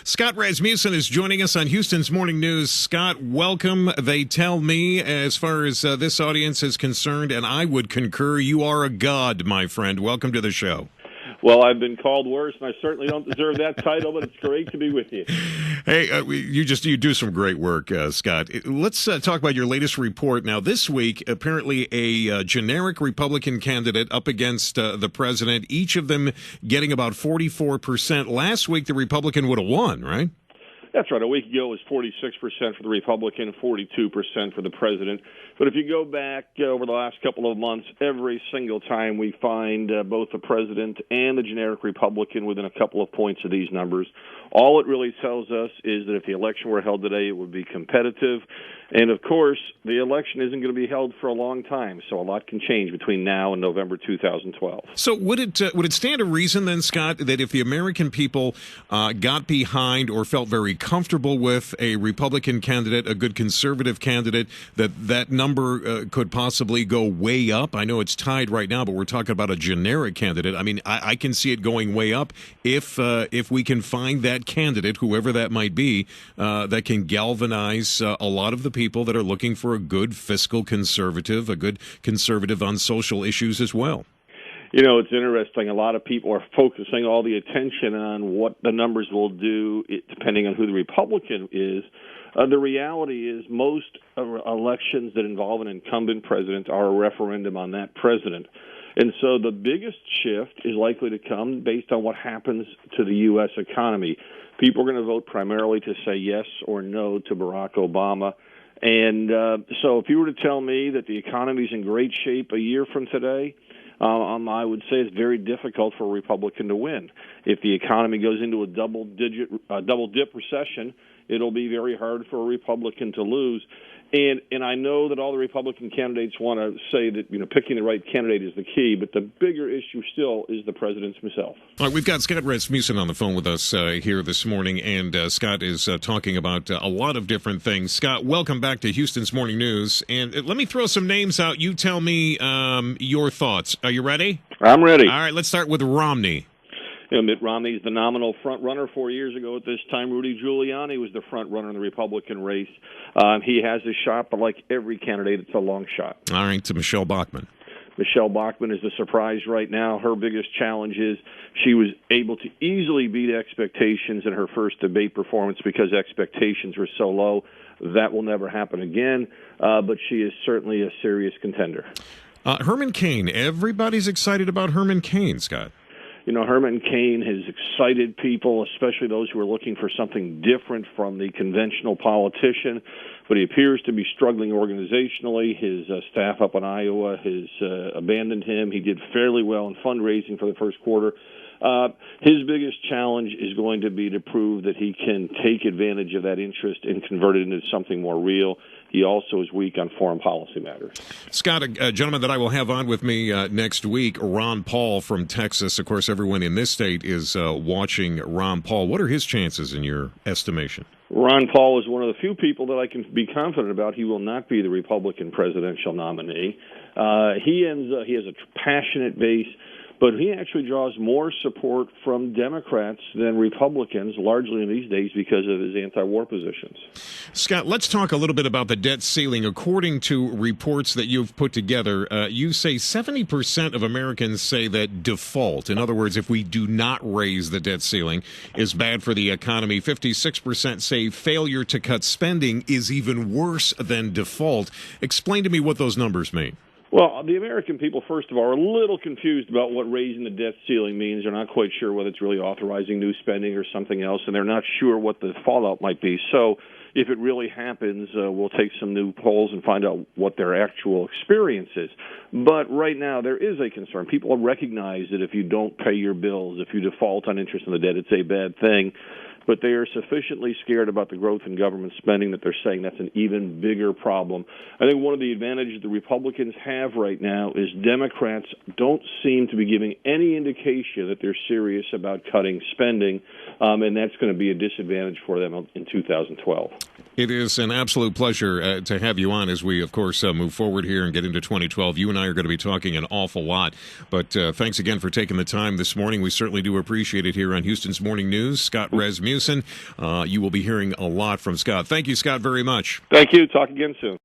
Scott Rasmussen is joining us on Houston's Morning News. Scott, welcome. They tell me, as far as this audience is concerned, and I would concur, you are a god, my friend. Welcome to the show. Well, I've been called worse, and I certainly don't deserve that title, but it's great to be with you. Hey, you do some great work, Scott. Let's talk about your latest report. Now, this week, apparently a generic Republican candidate up against the president, each of them getting about 44%. Last week, the Republican would have won, right? That's right. A week ago, it was 46% for the Republican, 42% for the president. But if you go back over the last couple of months, every single time we find both the president and the generic Republican within a couple of points of these numbers. All it really tells us is that if the election were held today, it would be competitive. And, of course, the election isn't going to be held for a long time, so a lot can change between now and November 2012. So would it stand to reason then, Scott, that if the American people got behind or felt very comfortable with a Republican candidate, a good conservative candidate, that number could possibly go way up? I know it's tied right now, but we're talking about a generic candidate. I mean, I can see it going way up if we can find that candidate, whoever that might be, that can galvanize a lot of the people that are looking for a good fiscal conservative, a good conservative on social issues as well. You know, it's interesting. A lot of people are focusing all the attention on what the numbers will do depending on who the Republican is. The reality is most elections that involve an incumbent president are a referendum on that president. And so the biggest shift is likely to come based on what happens to the U.S. economy. People are going to vote primarily to say yes or no to Barack Obama. And so if you were to tell me that the economy is in great shape a year from today, I would say it's very difficult for a Republican to win. If the economy goes into a double-dip recession, it'll be very hard for a Republican to lose. And I know that all the Republican candidates want to say that, you know, picking the right candidate is the key, but the bigger issue still is the president himself. All right, we've got Scott Rasmussen on the phone with us here this morning, and Scott is talking about a lot of different things. Scott, welcome back to Houston's Morning News, and let me throw some names out. You tell me your thoughts. Are you ready? I'm ready. All right, let's start with Romney. You know, Mitt Romney is the nominal front runner. 4 years ago at this time, Rudy Giuliani was the front runner in the Republican race. He has a shot, but like every candidate, it's a long shot. All right, to Michelle Bachmann. Michelle Bachmann is the surprise right now. Her biggest challenge is she was able to easily beat expectations in her first debate performance because expectations were so low. That will never happen again, but she is certainly a serious contender. Herman Cain. Everybody's excited about Herman Cain, Scott. You know, Herman Cain has excited people, especially those who are looking for something different from the conventional politician, but he appears to be struggling organizationally. His staff up in Iowa has abandoned him. He did fairly well in fundraising for the first quarter. His biggest challenge is going to be to prove that he can take advantage of that interest and convert it into something more real. He also is weak on foreign policy matters. Scott, a gentleman that I will have on with me next week, Ron Paul from Texas. Of course, everyone in this state is watching Ron Paul. What are his chances in your estimation? Ron Paul is one of the few people that I can be confident about. He will not be the Republican presidential nominee. He has a passionate base, but he actually draws more support from Democrats than Republicans, largely in these days because of his anti-war positions. Scott, let's talk a little bit about the debt ceiling. According to reports that you've put together, you say 70% of Americans say that default, in other words, if we do not raise the debt ceiling, is bad for the economy. 56% say failure to cut spending is even worse than default. Explain to me what those numbers mean. Well, the American people, first of all, are a little confused about what raising the debt ceiling means. They're not quite sure whether it's really authorizing new spending or something else, and they're not sure what the fallout might be. So if it really happens, we'll take some new polls and find out what their actual experience is. But right now, there is a concern. People recognize that if you don't pay your bills, if you default on interest on the debt, it's a bad thing. But they are sufficiently scared about the growth in government spending that they're saying that's an even bigger problem. I think one of the advantages the Republicans have right now is Democrats don't seem to be giving any indication that they're serious about cutting spending, and that's going to be a disadvantage for them in 2012. It is an absolute pleasure to have you on as we, of course, move forward here and get into 2012. You and I are going to be talking an awful lot, but thanks again for taking the time this morning. We certainly do appreciate it here on Houston's Morning News. Scott Rasmussen, you will be hearing a lot from Scott. Thank you, Scott, very much. Thank you. Talk again soon.